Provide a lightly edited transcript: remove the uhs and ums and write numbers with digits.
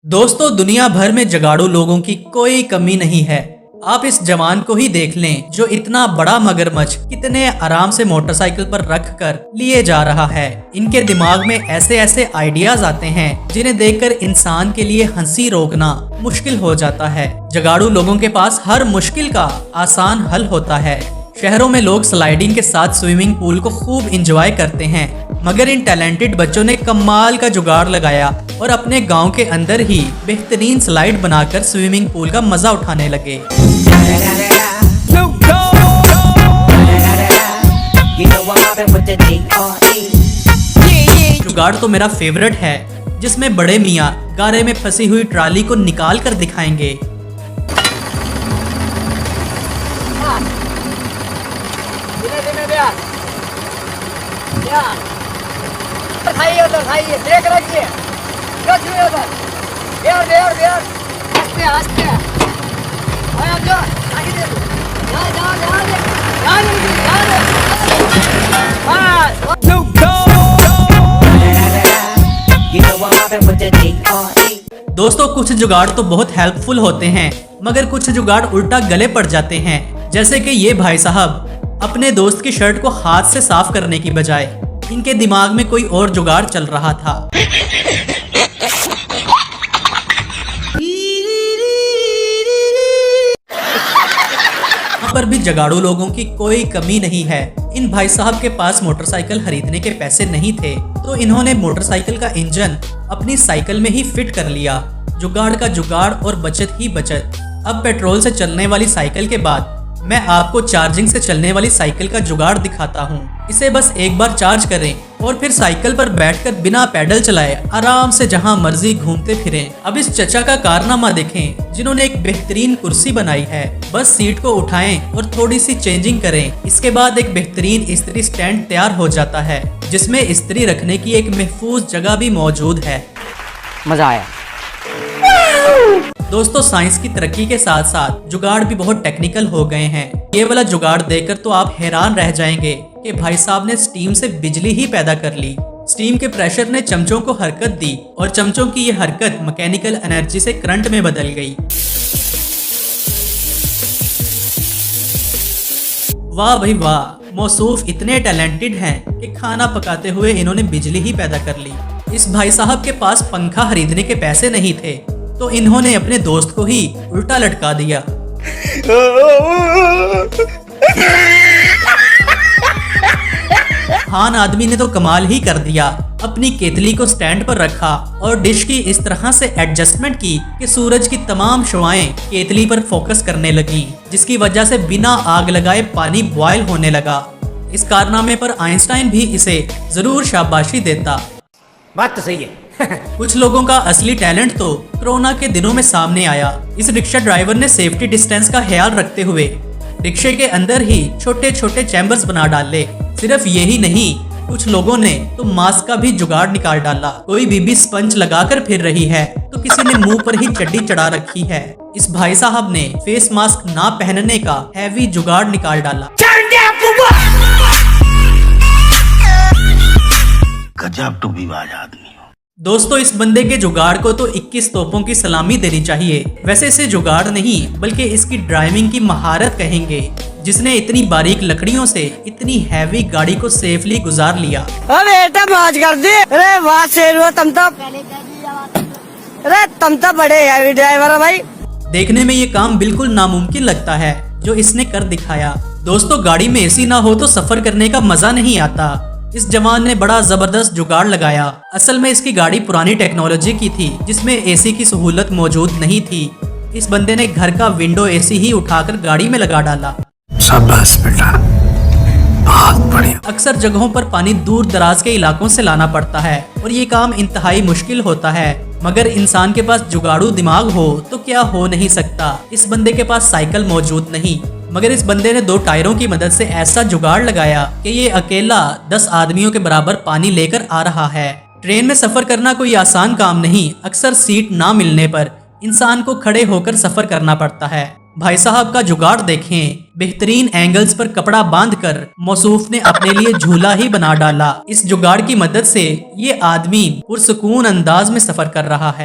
दोस्तों, दुनिया भर में जुगाड़ू लोगों की कोई कमी नहीं है। आप इस जवान को ही देख लें जो इतना बड़ा मगरमच्छ कितने आराम से मोटरसाइकिल पर रख कर लिए जा रहा है। इनके दिमाग में ऐसे ऐसे आइडियाज आते हैं जिन्हें देखकर इंसान के लिए हंसी रोकना मुश्किल हो जाता है। जुगाड़ू लोगों के पास हर मुश्किल का आसान हल होता है। शहरों में लोग स्लाइडिंग के साथ स्विमिंग पूल को खूब इंजॉय करते हैं, मगर इन टैलेंटेड बच्चों ने कमाल का जुगाड़ लगाया और अपने गांव के अंदर ही बेहतरीन स्लाइड बनाकर स्विमिंग पूल का मजा उठाने लगे। जुगाड़ तो मेरा फेवरेट है, जिसमें बड़े मियाँ गारे में फंसी हुई ट्राली को निकाल कर दिखाएंगे। खाइए देख रखिए दोस्तों, कुछ जुगाड़ तो बहुत हेल्पफुल होते हैं, मगर कुछ जुगाड़ उल्टा गले पड़ जाते हैं। जैसे कि ये भाई साहब अपने दोस्त की शर्ट को हाथ से साफ करने की बजाय इनके दिमाग में कोई और जुगाड़ चल रहा था। यहाँ पर भी जुगाड़ू लोगों की कोई कमी नहीं है। इन भाई साहब के पास मोटरसाइकिल खरीदने के पैसे नहीं थे, तो इन्होंने मोटरसाइकिल का इंजन अपनी साइकिल में ही फिट कर लिया। जुगाड़ का जुगाड़ और बचत ही बचत। अब पेट्रोल से चलने वाली साइकिल के बाद मैं आपको चार्जिंग से चलने वाली साइकिल का जुगाड़ दिखाता हूँ। इसे बस एक बार चार्ज करें और फिर साइकिल पर बैठकर बिना पैडल चलाए आराम से जहाँ मर्जी घूमते फिरें। अब इस चचा का कारनामा देखें, जिन्होंने एक बेहतरीन कुर्सी बनाई है। बस सीट को उठाएं और थोड़ी सी चेंजिंग करें। इसके बाद एक बेहतरीन इस्त्री स्टैंड तैयार हो जाता है, जिसमें इस्त्री रखने की एक महफूज जगह भी मौजूद है। मजा आया। दोस्तों, साइंस की तरक्की के साथ साथ जुगाड़ भी बहुत टेक्निकल हो गए हैं। ये वाला जुगाड़ देखकर तो आप हैरान रह जाएंगे कि भाई साहब ने स्टीम से बिजली ही पैदा कर ली। स्टीम के प्रेशर ने चमचों को हरकत दी और चमचों की ये हरकत मैकेनिकल एनर्जी से करंट में बदल गई। वाह भाई वाह, मौसूफ इतने टैलेंटेड हैं कि खाना पकाते हुए इन्होंने बिजली ही पैदा कर ली। इस भाई साहब के पास पंखा खरीदने के पैसे नहीं थे, तो इन्होंने अपने दोस्त को ही उल्टा लटका दिया। खान आदमी ने तो कमाल ही कर दिया। अपनी केतली को स्टैंड पर रखा और डिश की इस तरह से एडजस्टमेंट की कि सूरज की तमाम शुआएं केतली पर फोकस करने लगी, जिसकी वजह से बिना आग लगाए पानी बॉयल होने लगा। इस कारनामे पर आइंस्टाइन भी इसे जरूर शाबाशी देता। बात तो सही है। कुछ लोगों का असली टैलेंट तो कोरोना के दिनों में सामने आया। इस रिक्शा ड्राइवर ने सेफ्टी डिस्टेंस का ख्याल रखते हुए रिक्शे के अंदर ही छोटे छोटे चैम्बर्स बना डाले। सिर्फ यही नहीं, कुछ लोगों ने तो मास्क का भी जुगाड़ निकाल डाला। कोई बीबी स्पंज लगाकर फिर रही है, तो किसी ने मुंह पर ही चड्डी चढ़ा रखी है। इस भाई साहब ने फेस मास्क ना पहनने का हैवी जुगाड़ निकाल डाला। गजब टूबीबाज आदमी हो। दोस्तों, इस बंदे के जुगाड़ को तो 21 तोपों की सलामी देनी चाहिए। वैसे इसे जुगाड़ नहीं बल्कि इसकी ड्राइविंग की महारत कहेंगे, जिसने इतनी बारीक लकड़ियों से इतनी हैवी गाड़ी को सेफली गुजार लिया। अरे मौज कर दी। अरे वाह शेर, तुम तो बड़े हैवी ड्राइवर हो भाई। देखने में ये काम बिल्कुल नामुमकिन लगता है जो इसने कर दिखाया। दोस्तों, गाड़ी में एसी ना हो तो सफर करने का मजा नहीं आता। इस जवान ने बड़ा जबरदस्त जुगाड़ लगाया। असल में इसकी गाड़ी पुरानी टेक्नोलॉजी की थी, जिसमें एसी की सहूलत मौजूद नहीं थी। इस बंदे ने घर का विंडो एसी ही उठाकर गाड़ी में लगा डाला। शाबाश बेटा, बहुत बढ़िया। अक्सर जगहों पर पानी दूर दराज के इलाकों से लाना पड़ता है और ये काम इंतहाई मुश्किल होता है, मगर इंसान के पास जुगाड़ू दिमाग हो तो क्या हो नहीं सकता। इस बंदे के पास साइकिल मौजूद नहीं, मगर इस बंदे ने 2 टायरों की मदद से ऐसा जुगाड़ लगाया कि ये अकेला 10 आदमियों के बराबर पानी लेकर आ रहा है। ट्रेन में सफर करना कोई आसान काम नहीं। अक्सर सीट ना मिलने पर इंसान को खड़े होकर सफर करना पड़ता है। भाई साहब का जुगाड़ देखें, बेहतरीन एंगल्स पर कपड़ा बांधकर मौसूफ ने अपने लिए झूला ही बना डाला। इस जुगाड़ की मदद से ये आदमी पुरसुकून अंदाज में सफर कर रहा है।